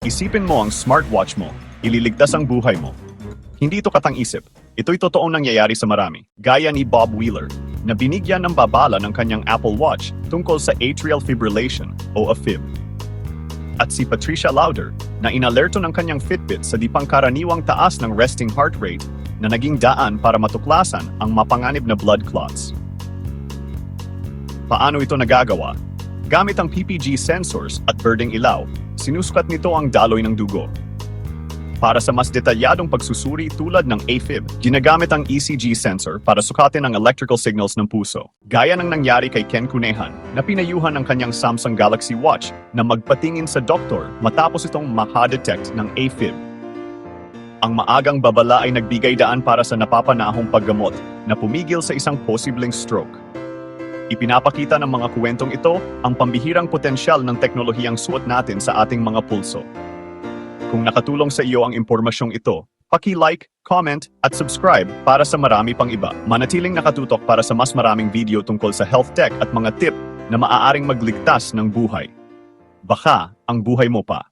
Isipin mo ang smartwatch mo, ililigtas ang buhay mo. Hindi ito katang-isip. Ito'y totoong nangyayari sa marami. Gaya ni Bob Wheeler, na binigyan ng babala ng kanyang Apple Watch tungkol sa atrial fibrillation o AFib. At si Patricia Lauder, na inalerto ng kanyang Fitbit sa di pangkaraniwang taas ng resting heart rate na naging daan para matuklasan ang mapanganib na blood clots. Paano ito nagagawa? Gamit ang PPG sensors at birding ilaw, sinusukat nito ang daloy ng dugo. Para sa mas detalyadong pagsusuri tulad ng AFib, ginagamit ang ECG sensor para sukatin ang electrical signals ng puso. Gaya ng nangyari kay Ken Cunehan na pinayuhan ng kanyang Samsung Galaxy Watch na magpatingin sa doktor matapos itong makadetect ng AFib. Ang maagang babala ay nagbigay daan para sa napapanahong paggamot na pumigil sa isang posibleng stroke. Ipinapakita ng mga kwentong ito ang pambihirang potensyal ng teknolohiyang suot natin sa ating mga pulso. Kung nakatulong sa iyo ang impormasyong ito, paki-like, comment, at subscribe para sa marami pang iba. Manatiling nakatutok para sa mas maraming video tungkol sa health tech at mga tip na maaaring magligtas ng buhay. Baka ang buhay mo pa.